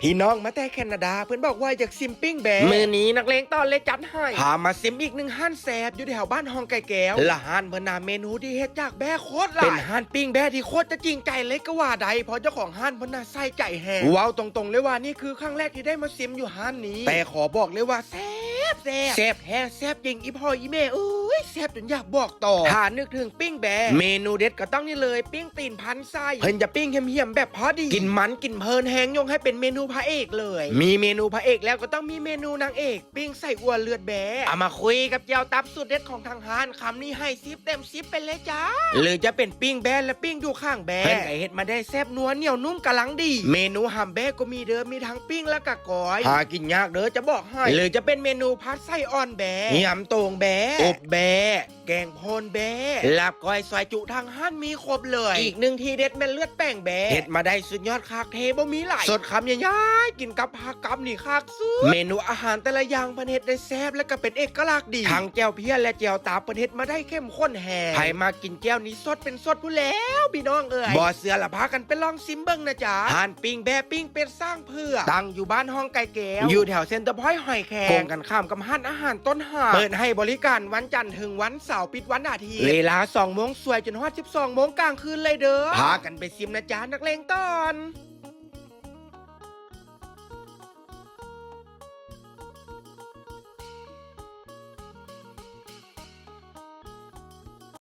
พี่น้องมาแต่แคนาดาเพื่อนบอกว่าอยากซิมปิ้งแบะมือนี้นักเลงตอนเลยจัดให้พามาซิมอีกหนึ่งห้านแสบอยู่แถวบ้านฮองไก่แก้วละห้านเพื่อนนาเมนูที่เฮ็ดจากแบะโคตรหลายเป็นห้านปิ้งแบะที่โคตรจะจริงใจเล็กก็ว่าใดเพราะเจ้าของห้านเพื่อนนาใส่ใจแห้งว้าวตรงๆเลยว่านี่คือครั้งแรกที่ได้มาซิมอยู่ห้านนี้แต่ขอบอกเลยว่าแซ่บแท้แซ่บจริงอีพ่ออีแม่เอ้ยแซ่บจนอยากบอกต่อถ้านึกถึงปิ้งแบะเมนูเด็ดก็ต้องนี่เลยปิ้งตีนพันไส้เพิ่นจะปิ้งเหี้ยมๆแบบพอดีกินมันกินเพลินแหงยงให้เป็นเมนูพระเอกเลยมีเมนูพระเอกแล้วก็ต้องมีเมนูนางเอกปิ้งใส่อัวเลือดแบะเอามาคุยกับเจ้าตับสุดเด็ดของทางร้านคำนี้ให้10 เต็ม 10เป็นเลยจ้าหรือจะเป็นปิ้งแบะและปิ้งอยู่ข้างแบะเพิ่นไก่เฮ็ดมาได้แซ่บนัวเหนียวนุ่มกะลังดีเมนูหำแบะก็มีเดิมมีทั้งปิ้งและกะกอยหากินยากเด้อจะบอกให้หรือจะเป็นเมนูพัดไส้อ่อนแบะยำโต่งแบะอบแบะแกงโพนแบะลาบก้อยซอยจุทางห้านมีครบเลยอีกหนึ่งทีเด็ดแม่นเลือดแป้งแบะเฮ็ดมาได้สุดยอดคักเทบ่มีหลายสดคำใหญ่ๆกินกับผักกับนี่คักสุดเมนูอาหารแต่ละอย่างเพิ่นเฮ็ดได้แซ่บและก็เป็นเอกลักษณ์ดีทั้งแจ่วเพี้ยและแจ่วตาเพิ่นเฮ็ดมาได้เข้มข้นแฮ่ใครมากินแจ่วนี้สดเป็นสดผู้แล้วพี่น้องเอ้ยบ่เสือละพากันไปลองซิมเบิ่งนะจ๊ะร้านปิ้งแบะปิ้งเป็ดสร้างเพื่อตั้งอยู่บ้านห้องไก่แก้วอยู่แถวเซ็นเตอร์พอยต์หอยแครงกันข้ามกับร้านอาหารต้นหาดเปิดให้บริการวันจันทร์ถึงวันเสาร์ปิดวันอาทิตย์เวลา 2 โมงสวยจนฮอด 12 โมงกลางคืนเลยเด้อพากันไปซิมนะจ๊ะนักเลงตอน